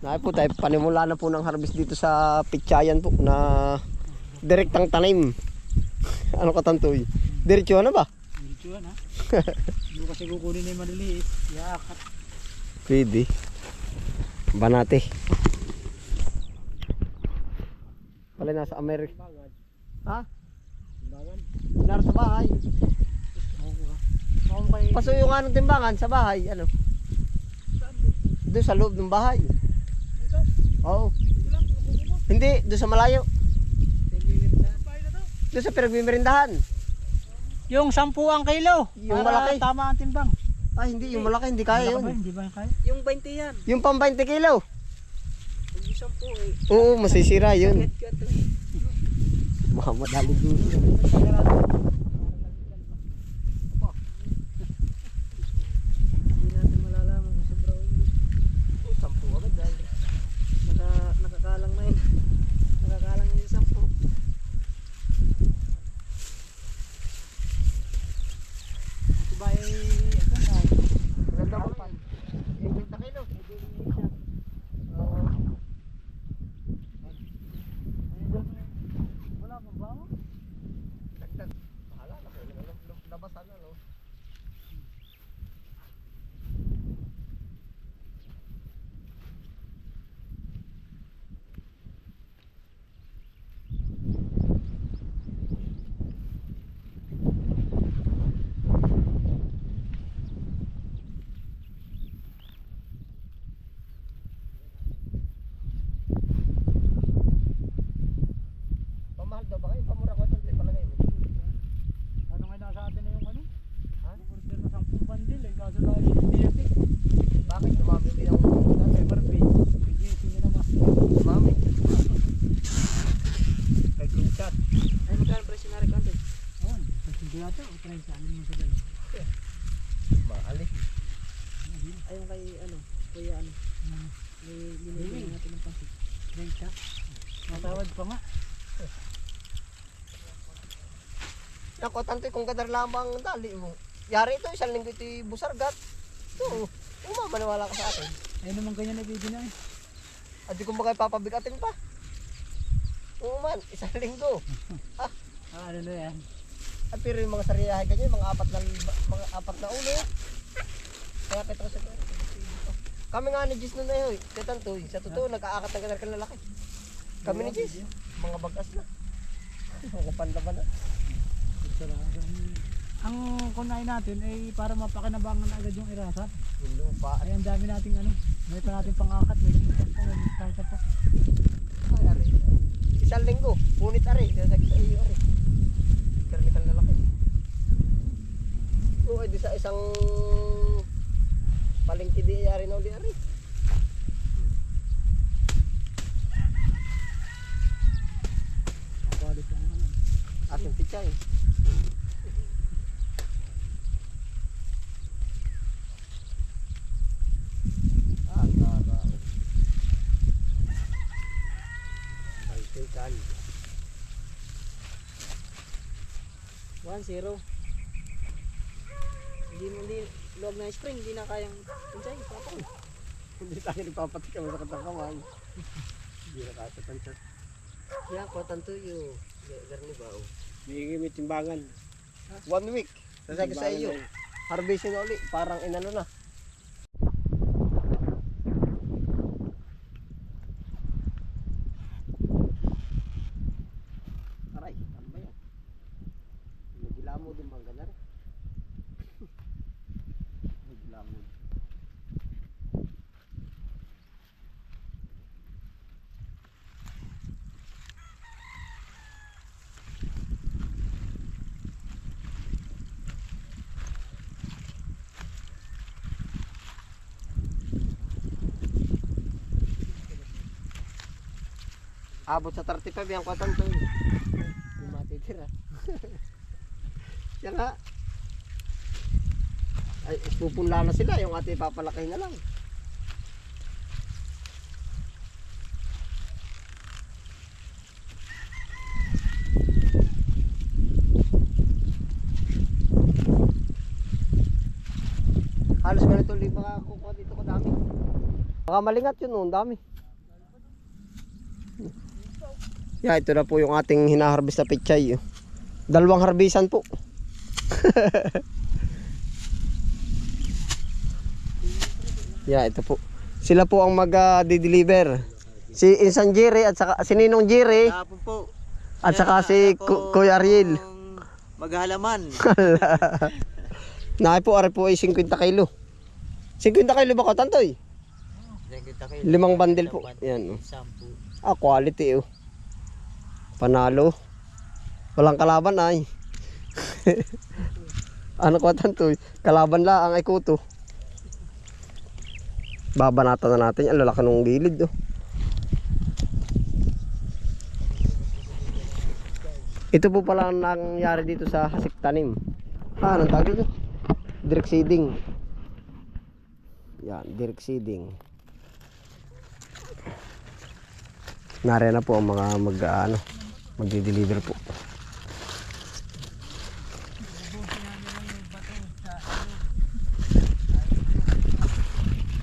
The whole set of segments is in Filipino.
Na po tayo, panimula na po ng harvest dito sa Pitsayan po na direktang tanim. Ano katantoy? Diretso na ba? Diretso na. Hindi kasi kukunin na yung maliliit. Yakat. Pwede. Banate. Pala nasa Amerika. Ha? Timbangan. Nasa bahay. Paso yung anong timbangan sa bahay, ano? Doon sa loob ng bahay. Ito? Oo. Ito lang, kukunin mo. Hindi, doon sa malayo. Bahay na to. Doon sa pinagmimerindahan. Yung 10 ang kilo. Yung para malaki. tama ang timbang. Ah, hindi, yung malaki, hindi kaya yun. Hindi ba kaya? Yung 20 yan. Yung pang 20 kilo. Huwag yung 10 eh. Oo, masisira yun. Gat-gat. Madali doon. Hindi natin malalaman kung sobra o hindi. Oh, 10 agad dahil. Nakakalang na yun. Nakakalang na yung 10. Ito ba ay ito na? Ganda mo pa. 20 kilo. Oo. Wala pa ba? Dagdag. Bahala na. Labasan na, no? Pamahal daw ba kayo? Pamura ko ito palagay mo. Ano nga nasa atin na yung ano? Ha? Order na 10 bandil eh. Kaso lang yung tiyati. Bakit dumami din ang Ever pay. Bigyan nyo naman. dumami? Kay Chat. Ay, magkano presyo na rin kanto? Oh, hindi yata. O 30. Ano mo sa dalawa? Maali. Ay, yung kay ano, kuya ano. May binibigyan natin ng pasik. 30. Matawad pa nga. Naku, tantoy kung kadar lamang dali mo. Yari ito, isang linggo ito busargat. Oo, maniwala ka sa akin. Ayun naman ganyan na video na eh. At di ko ba kayo papabigatin pa? Oo man, isang linggo. Ano na yan? At pero yung mga sariyahe ganyan, mga apat na ulo. Kaya kita ko sa kami nga ni Jis nun na yun, Tantoy. Sa totoo, nag-aakat ng kadar ka lalaki. Kami ni Jis, mga bagas na. Mga panlaban na. Ang kunain natin ay para mapakinabangan na agad yung irasat. Yung lupa. Ay ang dami nating ano, may pa nating pangakat, may lumipas pa, may distansya pa. Ay, ari. Isang linggo, punit ari. Sasagi sa iyo ari. Karnikan lalaki. Oo, di sa isang palengke di ari na uli ari. Quality ang ano. Ating pichay. Ah, tara. Baltikan. 1-0. Hindi, loob na spring, hindi na kayang pinsay. Papang. Hindi tayo nagpapatikam sa katang kamay. Hindi na kaya tansya. Yan, ko tanto yung garni ba? Bigay may timbangan. 1 week. Sasagi sa iyo. Harvestin na uli. Parang inano na. Aray, ano ba yan? Nagilamo din bang ganar? Nagilamo. Abot sa 35 yung kwatang to. Yung matitira. Yan nga. Ay, pupunla na sila. Yung ate papalaki na lang. Halos ganito ulit makakukuha dito kadami. Baka malingat yun, no? Ang dami. Yeah, ito na po yung ating hinaharvest na pechay. Dalawang harbisan po. Yeah, ito po. Sila po ang mag-deliver. Si Insan Jerry at saka si Ninong Jerry Hapon po. at saka si Kuya Ariel. Maghalaman. Naay po, ari po ay 50 kilo. 50 kilo ba ko, Tantoy? 5 bundle po. Yan. Ah, quality oh. Panalo. Walang kalaban ay. Ano ko, Tantoy? Kalaban lang ay kuto. Babanatan na natin. Ang lalaki ng gilid oh. Ito po pala ang nangyari dito sa hasik tanim. Ah, anong tawag dito? Direct seeding. Yan, direct seeding. Nariyan na po ang mga magdi-deliver po.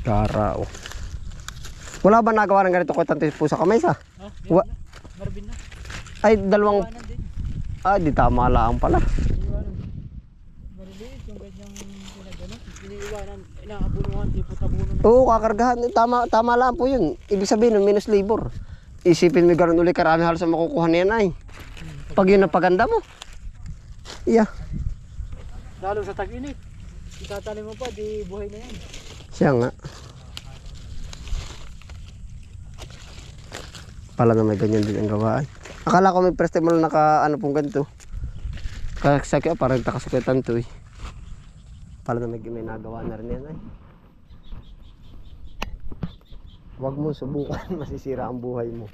Karao. Wala ba nagawa ng ganito ko tanto po sa kamesa? Marvin na. Ay, dalawang. Ay, di tama lang pala. Mariliit yung ganyang pinagano. Iniiwanan, inaabunuhan, tipot-abuno na. Oo, kakargahan. Tama lang po yun. Ibig sabihin, minus labor. Isipin mo gano'n ulit, karami halos ang makukuha na yan ay. Pag yun ang paganda mo. Yeah. Lalo sa tag-init. Itatanim mo pa, di buhay na yan. Siya nga. Pala na may ganyan din ang gawaan. Akala ko may festival naka ano pong ganito. Kasakya parang takasukitan to eh. Pala na may nagawa na rin yan ay. Huwag mo subukan, masisira ang buhay mo.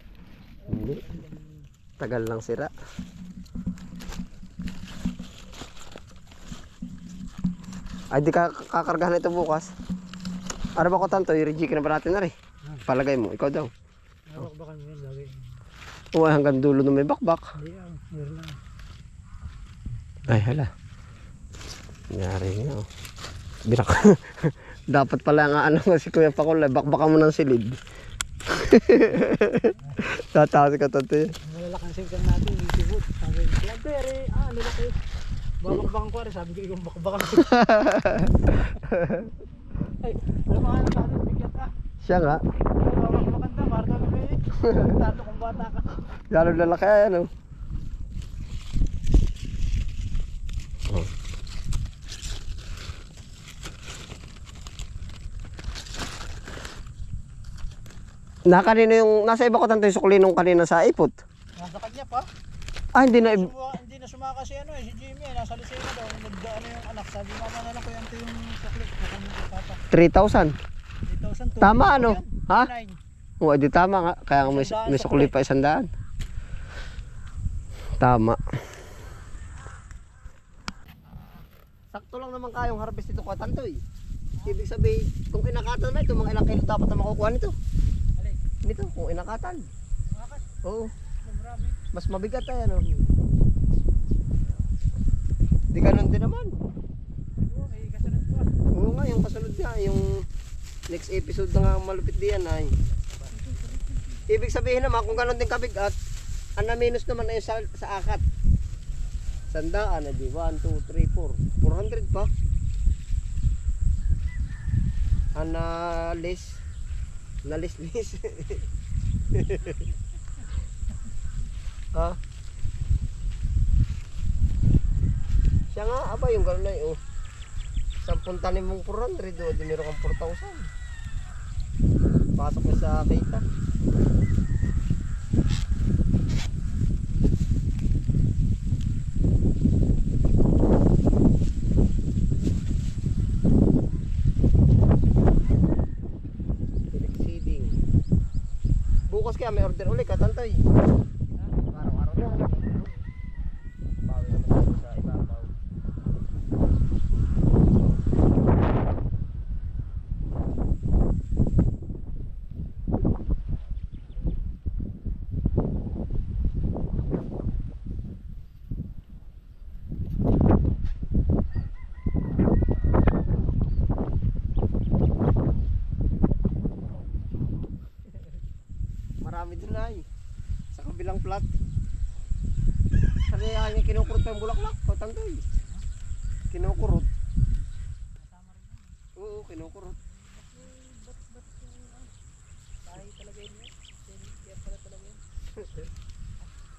Hindi. Tagal lang sira. Ay di ka kakargahan ito bukas. Ano ba ko tanto? I-reject na ba natin na rin? Palagay mo, ikaw daw. Bakbakan mo yan, lagi. Oo, hanggang dulo na may bakbak. Hindi meron lang. Ay, hala. Nangyari nga oh. Binak. Dapat pala nga ano si Kuya Pakulay, bakbakan mo ng silid. Tatawas ka tanto yun. Malalakang singkan natin, yung sibot. Sabi ko, pero lalaki. Babakbakan ko rin, sabi ko, ikaw bakbakan ko. Ay, alam mo nga natin, bigat ka. Siya nga. Babakbakan na, para ka kami. Tato kung bata ka. Lalo lalaki ano. Oh. Kanino yung nasa iba ko tanto yung sukli nung kanina sa ipot. Nasa kanya pa. Ah, hindi na Hindi na sumaka si si Jimmy, nasa Lucena daw, nag-ano yung anak, sabi mama na lang ko yan yung sukli, kung tata. 3,000. 3,000 Tama ano? Ha? 9. Oo, di tama nga. Kaya may sukli pa 100. Tama. Sakto lang naman kayong harvest dito kwa tanto eh. Ibig sabihin, kung inakatan mo ito, mga ilang kilo dapat na makukuha nito. Nito, kung inakatan. Oo. Mas mabigat ay ano. Di ganun din naman. Oo nga, yung kasunod niya, yung next episode na nga malupit diyan ay. Ibig sabihin naman, kung ganun din kabigat, ang na-minus naman ay sa akat. Sandaan na di, 1, 2, 3, 4. 400 pa. Ang na-list. Na-list. Ha? Siya nga, aba yung gano'n na oh. 10 tanim mong 400 o, di meron kang 4,000. Pasok na sa kita. Direct seeding. Bukas kaya may order ulit katantay. Araw-araw na. Bawi naman tayo sa ibabaw. Marami din na eh. Sa kabilang plat. Sariyahan niya kinukurot pa yung bulaklak. Patanggal. Kinukurot. Oo, kinukurot. Tayo talaga yun yun. Kaya pala talaga yun.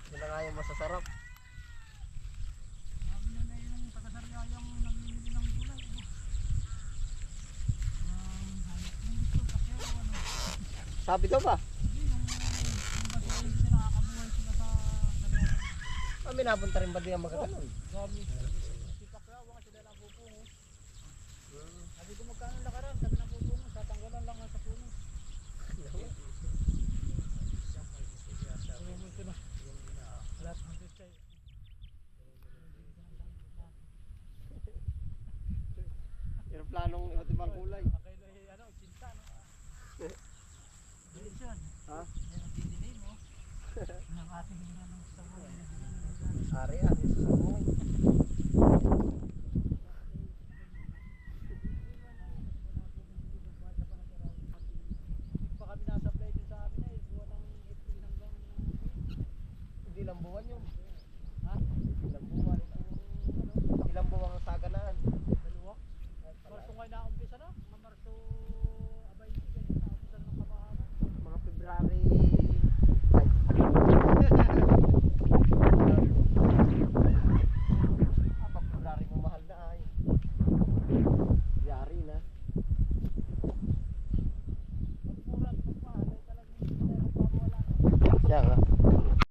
Yun na nga yung masasarap. Sabi na yung taga-saryayang namimili ng gulay. Hanap ng gusto, pakero, ano. Sabi daw ba? Hindi, yung kasi sila nakakabuhay sila sa saryayan. Kami napunta rin ba din ang magkakanon? Sabi, si Pacquiao nga sila lang pupungo. Sabi ko magkano lakaran, sabi ng pupungo, tatanggalan lang nga sa puno. Sumumul ko na. Lahat ng pichay. Yung planong iba't ibang kulay.